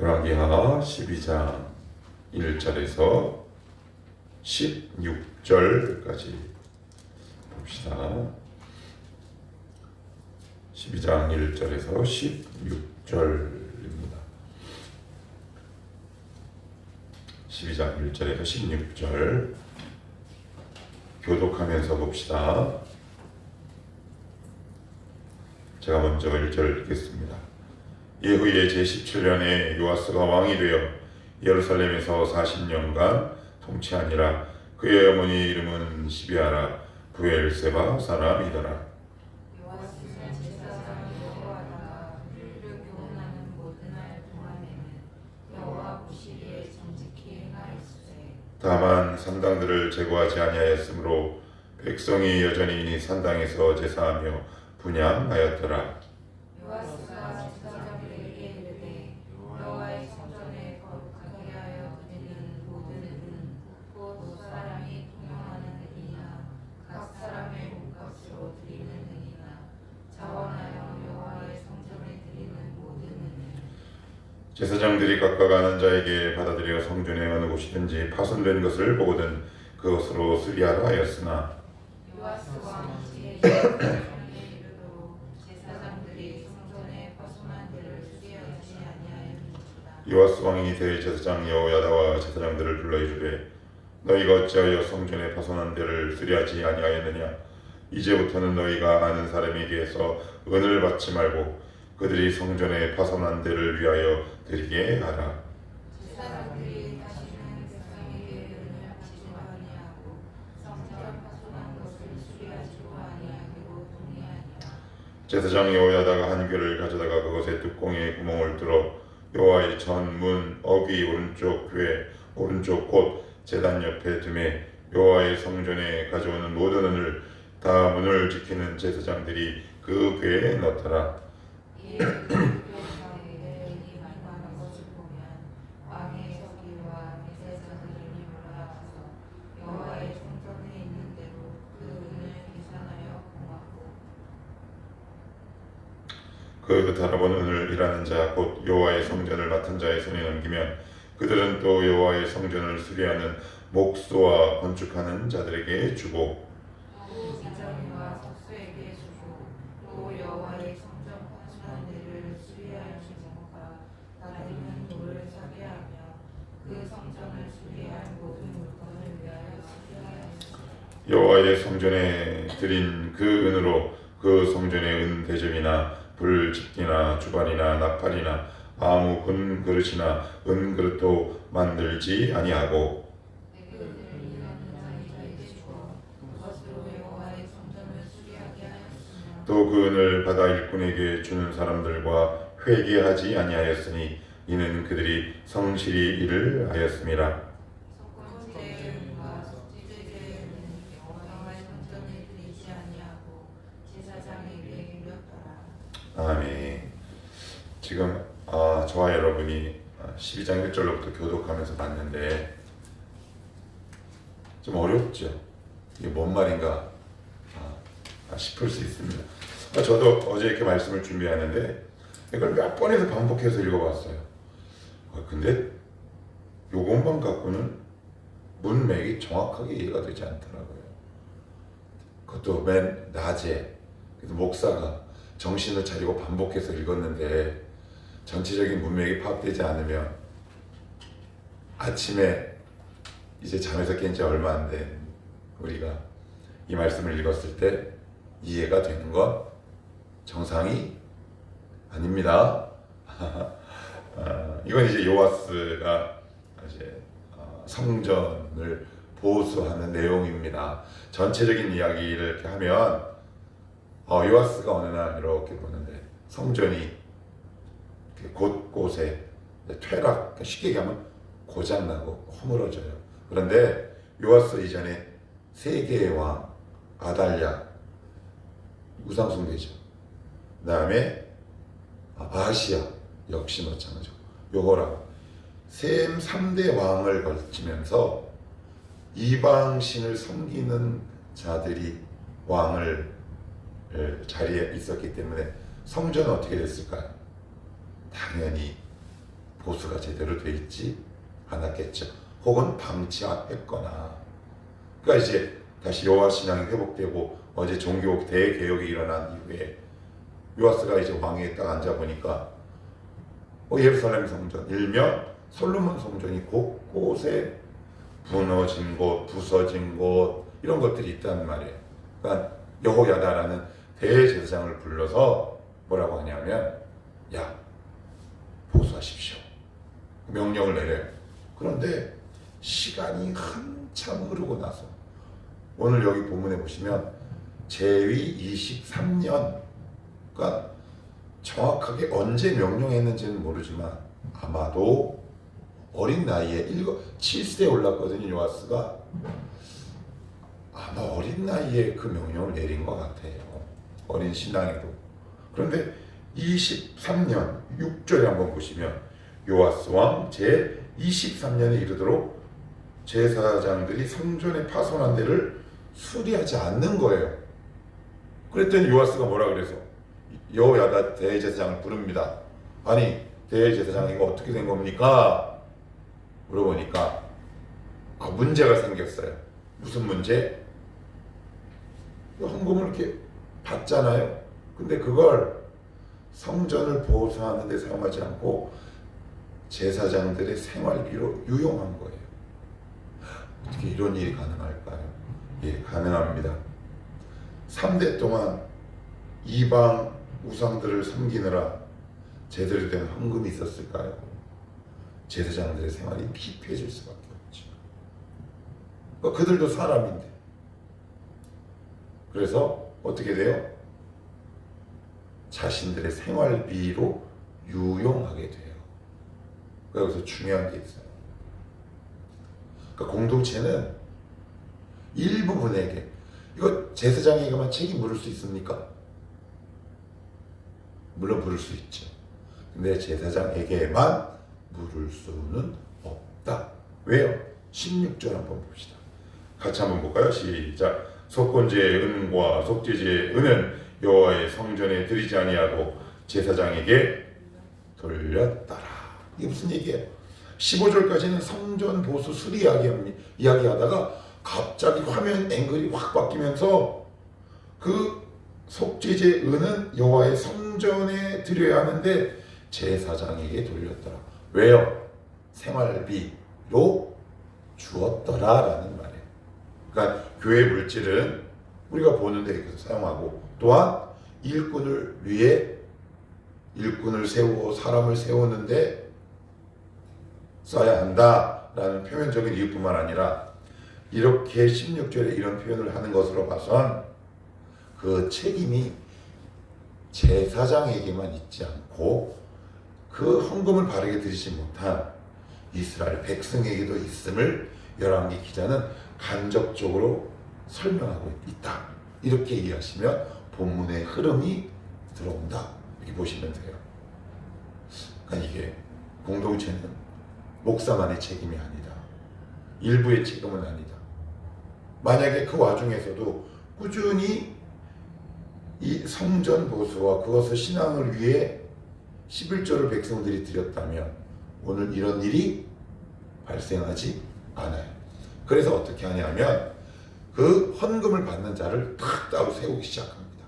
열왕기하 12장 1절에서 16절까지 봅시다. 12장 1절에서 16절입니다. 12장 1절에서 16절 교독하면서 봅시다. 제가 먼저 1절 읽겠습니다. 예후의 제17년에 요아스가 왕이 되어 예루살렘에서 40년간 통치하니라. 그의 어머니 이름은 시비아라 부엘세바 사람이더라. 요아스는 제사장을 여호와다가 그를 교훈하는 모든 날 동안에는 여호와 보시기에 정직히 행하였으되 다만 산당들을 제거하지 아니하였으므로 백성이 여전히 산당에서 제사하며 분향하였더라. 요아스가 제사장들에게 이르되 여호와의 성전에 거룩하게 하여 드리는 모든 은 곧 사람이 통용하는 은이나 각 사람의 몸값으로 드리는 은이나 자원하여 여호와의 성전에 드리는 모든 은을 제사장들이 각각 아는 자에게 받아들여 성전의 어느 곳이든지 파손된 것을 보거든 그것으로 수리하라 하였으나 요아스 왕이 제2년에 이르도록 제사장들이 성전에 파손한 데를 수리하지 아니하였느니라. 요아스 왕이 대제사장 여호야다와 제사장들을 불러 이르되 너희가 어찌하여 성전에 파손한 데를 수리하지 아니하였느냐. 이제부터는 너희가 아는 사람에게서 은을 받지 말고 그들이 성전에 파손한 데를 위하여 드리게 하라. 제사장들이 다시는 백성에게 은을 받지 아니하고 성전 파손한 것을 수리하지도 아니하기로 동의하니라. 제사장 여호야다가 한 궤를 가져다가 그것의 뚜껑에 구멍을 뚫어 여호와의 전문 어귀 오른쪽 궤 오른쪽 곧 제단 옆에 두매 여호와의 성전에 가져오는 모든 은을 다 문을 지키는 제사장들이 그 궤에 넣더라. 이에 그 은이 많은 것을 보면 왕의 서기와 대제사장들이 올라와서 여호와의 성전에 있는 대로 그 은을 계산하여 공하고 그 달아본 은을 일하는 자 곧 여호와의 성전을 맡은 자의 손에 넘기면 그들은 또 여호와의 성전을 수리하는 목수와 건축하는 자들에게 주고 또 이장과 석수에게 주고 또 여호와의 성전 파손한 데를 수리할 제목과 다리는 돌을 사게 하며 그 성전을 수리할 모든 물건을 위하여 수리하였으니 여호와의 성전에 드린 그 은으로 그 성전의 은 대접이나 불집기나 주발이나 나팔이나 아무 은 그릇이나 은 그릇도 만들지 아니하고 그들을 일하는 자에게 주어 그것으로 여호와의 성전을 수리하게 하였으며 또 그 은을 받아 일꾼에게 주는 사람들과 회개하지 아니하였으니 이는 그들이 성실히 일을 하였음이라. 첫 번째 은과 둘째 은은 여호와의 성전에 드리지 아니하고 제사장에게 드렸더라. 아멘. 지금 저와 여러분이 12장 1절로부터 교독하면서 봤는데 좀 어렵죠? 이게 뭔 말인가 싶을 수 있습니다. 저도 어제 이렇게 말씀을 준비하는데 이걸 몇 번에서 반복해서 읽어봤어요. 근데 요것만 갖고는 문맥이 정확하게 이해가 되지 않더라고요. 그것도 맨 낮에 그래서 목사가 정신을 차리고 반복해서 읽었는데 전체적인 문맥이 파악되지 않으면 아침에 이제 잠에서 깬 지 얼마 안 된 우리가 이 말씀을 읽었을 때 이해가 되는 건 정상이 아닙니다. 이건 이제 요아스가 이제 성전을 보수하는 내용입니다. 전체적인 이야기를 이렇게 하면 요아스가 어느 날 이렇게 보는데 성전이 곳곳에 퇴락, 쉽게 얘기하면 고장나고 허물어져요. 그런데 요아스 이전에 세 개의 왕 아달랴 우상숭배죠. 그 다음에 아시아 역시 마찬가지고 요거랑 셈 3대 왕을 걸치면서 이방신을 섬기는 자들이 왕을 자리에 있었기 때문에 성전은 어떻게 됐을까요? 당연히 보수가 제대로 돼 있지 않았겠죠. 혹은 방치했거나. 그러니까 이제 다시 여호와 신앙이 회복되고 어제 종교 대개혁이 일어난 이후에 요아스가 이제 왕위에 딱 앉아 보니까 예루살렘 성전, 일명 솔로몬 성전이 곳곳에 무너진 곳, 부서진 곳 이런 것들이 있단 말이에요. 그러니까 여호야다라는 대제사장을 불러서 뭐라고 하냐면 야, 보수하십시오. 명령을 내려요. 그런데 시간이 한참 흐르고 나서 오늘 여기 본문에 보시면 제위 23년, 그러니까 정확하게 언제 명령했는지는 모르지만 아마도 어린 나이에 7세에 올랐거든요. 요아스가 아마 어린 나이에 그 명령을 내린 것 같아요. 어린 신앙에도. 그런데 23년 6절에 한번 보시면 요아스 왕 제 23년에 이르도록 제사장들이 성전에 파손한 데를 수리하지 않는 거예요. 그랬더니 요아스가 뭐라 그래서 여호야다 대제사장을 부릅니다. 아니 대제사장 이거 어떻게 된 겁니까? 물어보니까 문제가 생겼어요. 무슨 문제? 헌금을 이렇게 받잖아요. 근데 그걸 성전을 보수하는 데 사용하지 않고 제사장들의 생활비로 유용한 거예요. 어떻게 이런 일이 가능할까요? 예, 가능합니다. 3대 동안 이방 우상들을 섬기느라 제대로 된 헌금이 있었을까요? 제사장들의 생활이 피폐해질 수밖에 없죠. 그들도 사람인데. 그래서 어떻게 돼요? 자신들의 생활비로 유용하게 돼요. 여기서 중요한 게 있어요. 그러니까 공동체는 일부분에게 이거 제사장에게만 책임 물을 수 있습니까? 물론 물을 수 있죠. 근데 제사장에게만 물을 수는 없다. 왜요? 16절 한번 봅시다. 같이 한번 볼까요? 시작. 속건제의 은과 속죄제의 은은 여호와의 성전에 드리지 아니하고 제사장에게 돌렸더라. 이게 무슨 얘기예요? 15절까지는 성전 보수 수리 이야기하다가 갑자기 화면 앵글이 확 바뀌면서 그 속죄제 은은 여호와의 성전에 드려야 하는데 제사장에게 돌렸더라. 왜요? 생활비로 주었더라라는 말이에요. 그러니까 교회 물질은 우리가 보는 데 사용하고 또한 일꾼을 위해 일꾼을 세우고 사람을 세우는데 써야 한다라는 표면적인 이유뿐만 아니라 이렇게 16절에 이런 표현을 하는 것으로 봐선 그 책임이 제사장에게만 있지 않고 그 헌금을 바르게 드리지 못한 이스라엘 백성에게도 있음을 열왕기 기자는 간접적으로 설명하고 있다. 이렇게 이해하시면 본문의 흐름이 들어온다. 이렇게 보시면 돼요. 그러니까 이게 공동체는 목사만의 책임이 아니다. 일부의 책임은 아니다. 만약에 그 와중에서도 꾸준히 이 성전 보수와 그것을 신앙을 위해 11조를 백성들이 드렸다면 오늘 이런 일이 발생하지 않아요. 그래서 어떻게 하냐면 그 헌금을 받는 자를 탁 따로 세우기 시작합니다.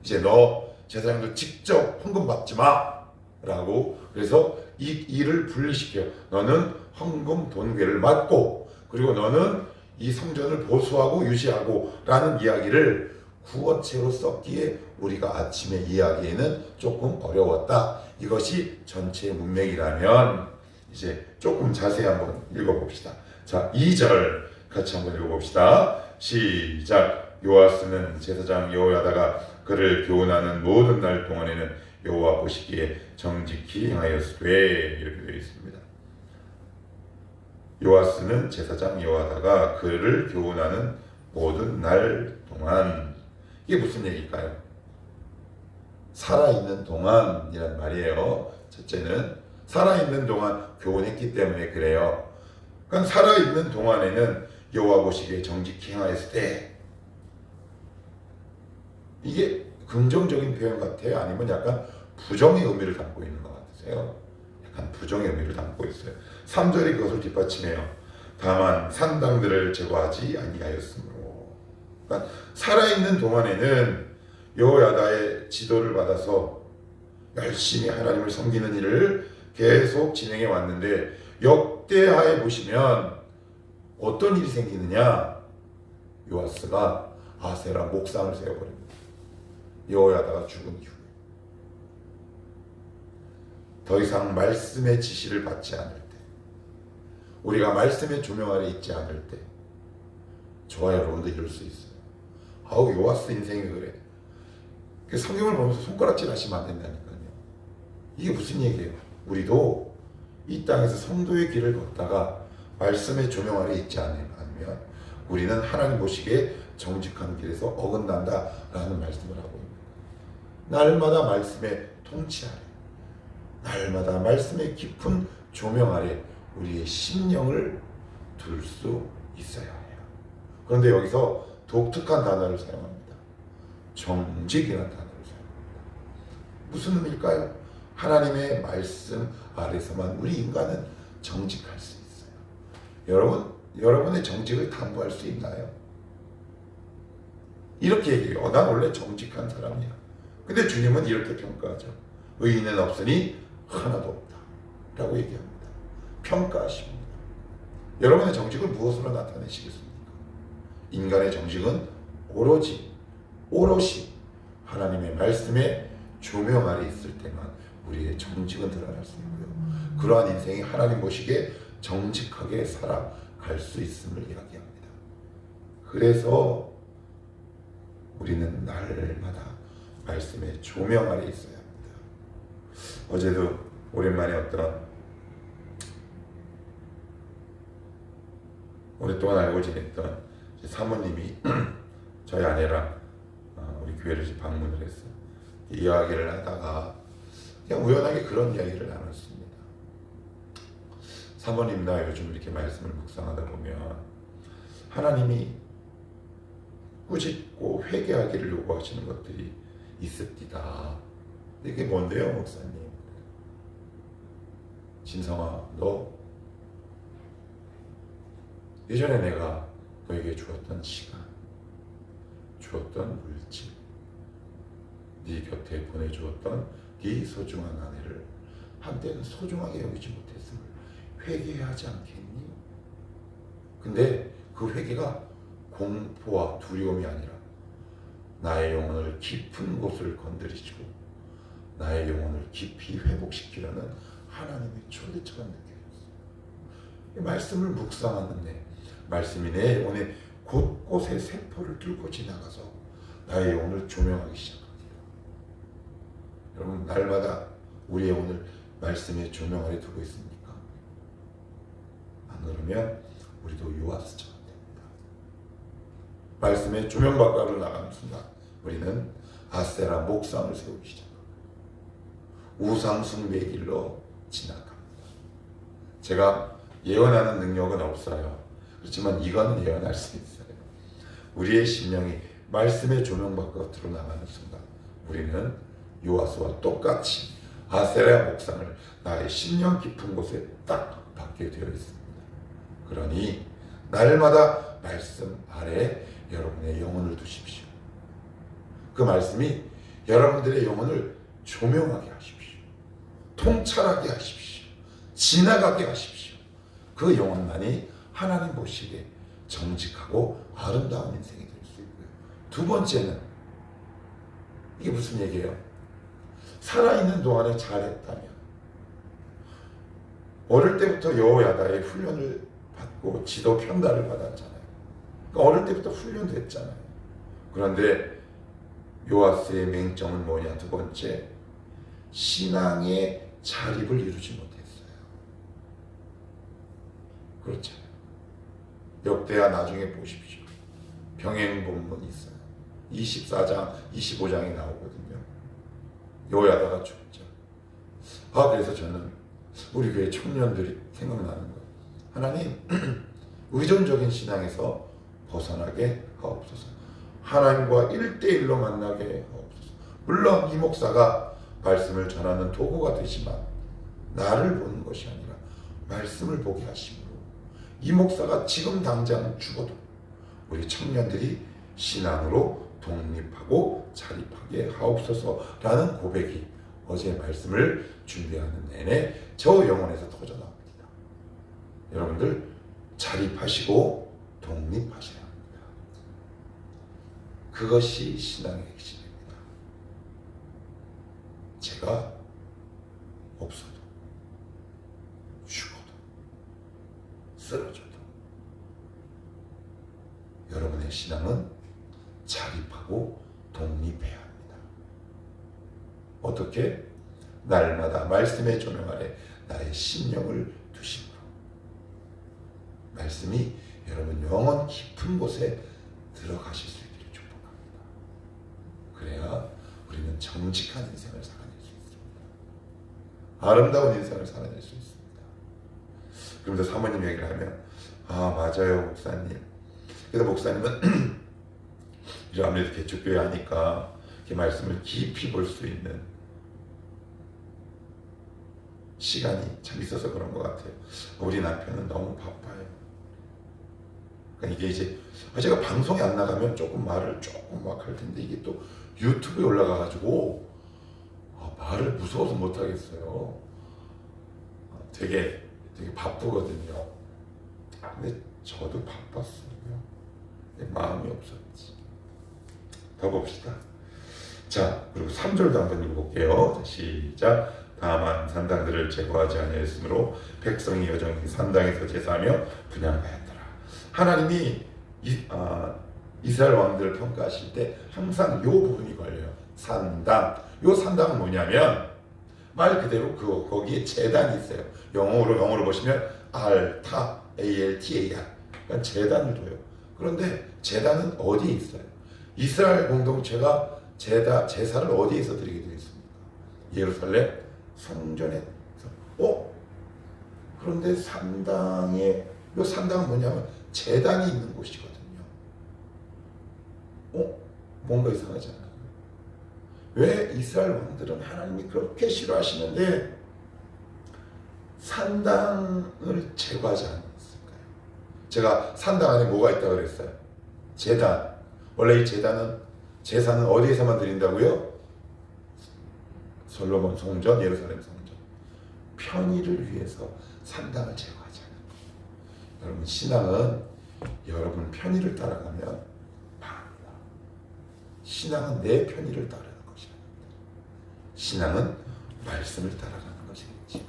이제 너 제사장들 직접 헌금 받지 마 라고. 그래서 이 일을 분리시켜. 너는 헌금 돈괴를 맡고 그리고 너는 이 성전을 보수하고 유지하고 라는 이야기를 구어체로 썼기에 우리가 아침에 이야기에는 조금 어려웠다. 이것이 전체 문맥이라면 이제 조금 자세히 한번 읽어봅시다. 자, 2절 같이 한번 읽어봅시다. 시작. 요아스는 제사장 여호야다가 그를 교훈하는 모든 날 동안에는 여호와 보시기에 정직히 행하였으되 이렇게 되어 있습니다. 요아스는 제사장 여호야다가 그를 교훈하는 모든 날 동안. 이게 무슨 얘기일까요? 살아있는 동안이란 말이에요. 첫째는 살아있는 동안 교훈했기 때문에 그래요. 그러니까 살아있는 동안에는 여호와 보시기에 정직히 행하였을 때, 이게 긍정적인 표현 같아요? 아니면 약간 부정의 의미를 담고 있는 것 같으세요? 한 부정의 의미를 담고 있어요. 3절이 그것을 뒷받침해요. 다만 산당들을 제거하지 아니하였으므로. 그러니까 살아있는 동안에는 여호야다의 지도를 받아서 열심히 하나님을 섬기는 일을 계속 진행해 왔는데, 역대하에 보시면 어떤 일이 생기느냐? 요아스가 아세라 목상을 세워버립니다. 여호야다가 죽은 이후에 더 이상 말씀의 지시를 받지 않을 때, 우리가 말씀의 조명 아래 있지 않을 때, 저와 여러분도 이럴 수 있어요. 아우, 요아스 인생이 그래. 성경을 보면서 손가락질 하시면 안 된다니까요. 이게 무슨 얘기예요? 우리도 이 땅에서 성도의 길을 걷다가 말씀의 조명 아래 있지 않으면 우리는 하나님 보시기에 정직한 길에서 어긋난다라는 말씀을 하고 있습니다. 날마다 말씀의 통치 아래, 날마다 말씀의 깊은 조명 아래 우리의 심령을 둘 수 있어야 해요. 그런데 여기서 독특한 단어를 사용합니다. 정직이라는 단어를 사용합니다. 무슨 의미일까요? 하나님의 말씀 아래서만 우리 인간은 정직할 수 있어요. 여러분의 정직을 담보할 수 있나요? 이렇게 얘기해요. 난 원래 정직한 사람이야. 근데 주님은 이렇게 평가하죠. 의인은 없으니 하나도 없다 라고 얘기합니다. 평가하십니다. 여러분의 정직을 무엇으로 나타내시겠습니까? 인간의 정직은 오롯이 하나님의 말씀에 조명 아래 있을 때만 우리의 정직은 드러날 수 있고요. 그러한 인생이 하나님 보시기에 정직하게 살아갈 수 있음을 이야기합니다. 그래서 우리는 날마다 말씀의 조명 아래 있어야 합니다. 어제도 오랜만에 어떤 오랫동안 알고 지냈던 사모님이 저희 아내랑 우리 교회를 방문을 했어요. 이야기를 하다가 그냥 우연하게 그런 이야기를 나눴습니다. 사모님, 나 요즘 이렇게 말씀을 묵상하다 보면 하나님이 꾸짖고 회개하기를 요구하시는 것들이 있습니다. 이게 뭔데요, 목사님? 진성아, 너 예전에 내가 너에게 주었던 시간, 주었던 물질, 네 곁에 보내주었던 네 소중한 아내를 한때는 소중하게 여기지 못했음을 회개하지 않겠니? 근데 그 회개가 공포와 두려움이 아니라 나의 영혼을 깊은 곳을 건드리시고 나의 영혼을 깊이 회복시키려는 하나님의 초대처가 느껴졌어요. 말씀을 묵상하는데 말씀이 내 영혼의 곳곳에 세포를 뚫고 지나가서 나의 영혼을 조명하기 시작합니다. 여러분, 날마다 우리의 영혼을 말씀의 조명 아래 두고 있습니까? 안 그러면 우리도 요아스처럼 됩니다. 말씀의 조명 밖으로 나가는 순간 우리는 아세라 목상을 세우기 시작합니다. 우상 숭배의 길로 지나갑니다. 제가 예언하는 능력은 없어요. 그렇지만 이거는 예언할 수 있어요. 우리의 심령이 말씀의 조명 밖으로 나가는 순간 우리는 요아스와 똑같이 아세라 목상을 나의 심령 깊은 곳에 딱 받게 되어 있습니다. 그러니 날마다 말씀 아래 여러분의 영혼을 두십시오. 그 말씀이 여러분들의 영혼을 조명하게 하십시오. 통찰하게 하십시오. 지나가게 하십시오. 그 영혼만이 하나님 보시기에 정직하고 아름다운 인생이 될 수 있고요. 두 번째는 이게 무슨 얘기예요? 살아있는 동안에 잘했다면, 어릴 때부터 여호야다의 훈련을 받고 지도 편달을 받았잖아요. 그러니까 어릴 때부터 훈련됐잖아요. 그런데 요아스의 맹점은 뭐냐? 두 번째, 신앙의 자립을 이루지 못했어요. 그렇잖아요. 역대하 나중에 보십시오. 병행 본문이 있어요. 24장, 25장에 나오거든요. 여호야다가 죽죠. 그래서 저는 우리 교회 청년들이 생각나는 거예요. 하나님, 의존적인 신앙에서 벗어나게 하옵소서. 하나님과 1대1로 만나게 하옵소서. 물론 이 목사가 말씀을 전하는 도구가 되지만 나를 보는 것이 아니라 말씀을 보게 하심으로 이 목사가 지금 당장 죽어도 우리 청년들이 신앙으로 독립하고 자립하게 하옵소서라는 고백이 어제 말씀을 준비하는 내내 저 영혼에서 터져나옵니다. 여러분들 자립하시고 독립하셔야 합니다. 그것이 신앙의 핵심입니다. 제가 없어도 죽어도 쓰러져도 여러분의 신앙은 자립하고 독립해야 합니다. 어떻게? 날마다 말씀의 조명 아래 나의 심령을 두심으로 말씀이 여러분 영혼 깊은 곳에 들어가실 수 있기를 축복합니다. 그래야 우리는 정직한 인생을 살아낼 수 있습니다. 아름다운 인생을 살아낼 수 있습니다. 그러면서 사모님 얘기를 하면 맞아요 목사님. 그래서 목사님은 이제 아무래도 개척교회 하니까 이렇게 말씀을 깊이 볼 수 있는 시간이 참 있어서 그런 것 같아요. 우리 남편은 너무 바빠요. 그러니까 이게 이제 제가 방송에 안 나가면 조금 말을 조금 막 할 텐데 이게 또 유튜브에 올라가가지고 말을 무서워서 못 하겠어요. 되게 바쁘거든요. 근데 저도 바빴어요. 마음이 없었지. 더 봅시다. 자, 그리고 3절도 한번 읽어볼게요. 자, 시작. 다만 산당들을 제거하지 아니하였으므로 백성이 여정히 산당에서 제사하며 분향하였더라. 하나님이 이스라엘 왕들을 평가하실 때 항상 이 부분이 걸려요. 산당. 이 산당은 뭐냐면 말 그대로 거기에 제단이 있어요. 영어로 보시면 알타, ALTAR. 그러니까 제단을 둬요. 그런데 제단은 어디에 있어요? 이스라엘 공동체가 제사를 어디에서 드리게 되어 있습니까? 예루살렘 성전에. 그런데 이 산당은 뭐냐면 제단이 있는 곳이거든요. 뭔가 이상하지 않아요? 왜 이스라엘 왕들은 하나님이 그렇게 싫어하시는데 산당을 제거하지 않았을까요? 제가 산당 안에 뭐가 있다고 그랬어요? 제단. 원래 이 제사는 어디에서만 드린다고요? 솔로몬 성전, 예루살렘 성전. 편의를 위해서 산당을 제거하지 않아요. 여러분 신앙은 여러분 편의를 따라가면 망합니다. 신앙은 내 편의를 따르는 것이 아닙니다. 신앙은 말씀을 따라가는 것이겠지.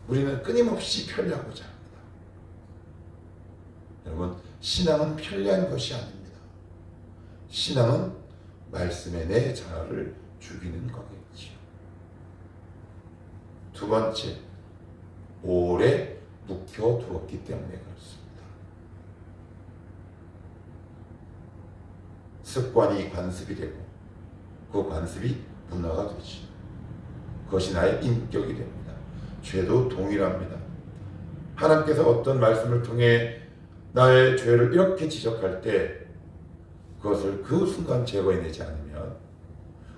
우리는 끊임없이 편리하고자 합니다. 여러분 신앙은 편리한 것이 아닙니다. 신앙은 말씀에 내 자아를 죽이는 거겠지요. 두 번째, 오래 묵혀두었기 때문에 그렇습니다. 습관이 관습이 되고 그 관습이 문화가 되지. 그것이 나의 인격이 됩니다. 죄도 동일합니다. 하나님께서 어떤 말씀을 통해 나의 죄를 이렇게 지적할 때 그것을 그 순간 제거해내지 않으면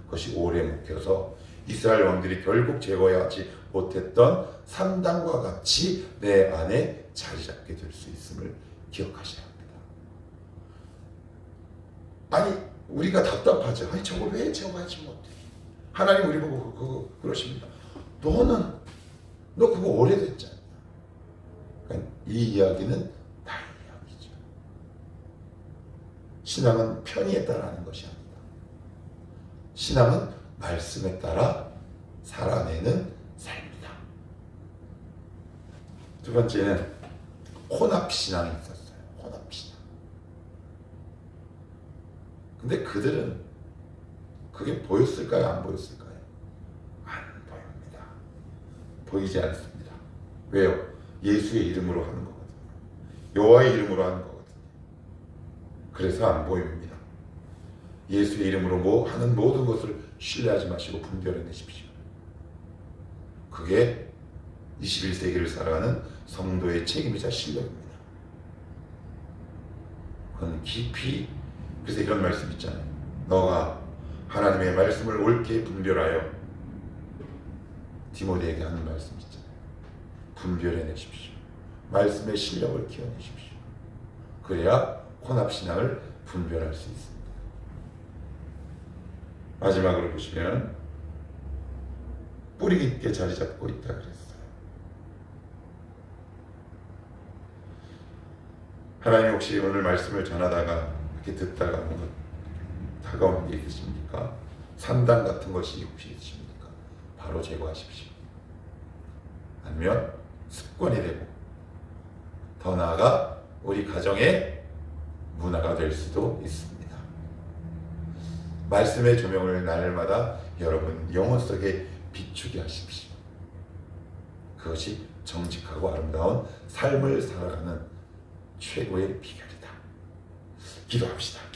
그것이 오래 묵혀서 이스라엘 왕들이 결국 제거하지 못했던 산당과 같이 내 안에 자리 잡게 될 수 있음을 기억하셔야 합니다. 아니 우리가 답답하죠. 아니 저걸 왜 제거하지 못해? 하나님 우리 보고 그거 그러십니다. 너 그거 오래됐잖아. 그러니까 이 이야기는 나의 이야기죠. 신앙은 편의에 따라 하는 것이 아니다. 신앙은 말씀에 따라 살아내는 삶이다. 두 번째는 혼합신앙이 있었어요. 혼합신앙. 근데 그들은 그게 보였을까요? 안 보였을까요? 안 보입니다. 보이지 않습니다. 왜요? 예수의 이름으로 하는 거거든요. 여호와의 이름으로 하는 거거든요. 그래서 안 보입니다. 예수의 이름으로 하는 모든 것을 신뢰하지 마시고 분별해내십시오. 그게 21세기를 살아가는 성도의 책임이자 실력입니다. 그건 깊이, 그래서 이런 말씀 있잖아요. 너가 하나님의 말씀을 옳게 분별하여 디모데에게 하는 말씀 있잖아요. 분별해내십시오. 말씀의 실력을 키워내십시오. 그래야 혼합신앙을 분별할 수 있습니다. 마지막으로 보시면 뿌리 깊게 자리 잡고 있다 그랬어요. 하나님 혹시 오늘 말씀을 전하다가 이렇게 듣다가 뭔가 다가온 게 있으십니까? 산단 같은 것이 혹시 있으십니까? 바로 제거하십시오. 아니면 습관이 되고 더 나아가 우리 가정의 문화가 될 수도 있습니다. 말씀의 조명을 날마다 여러분 영혼 속에 비추게 하십시오. 그것이 정직하고 아름다운 삶을 살아가는 최고의 비결이다. 기도합시다.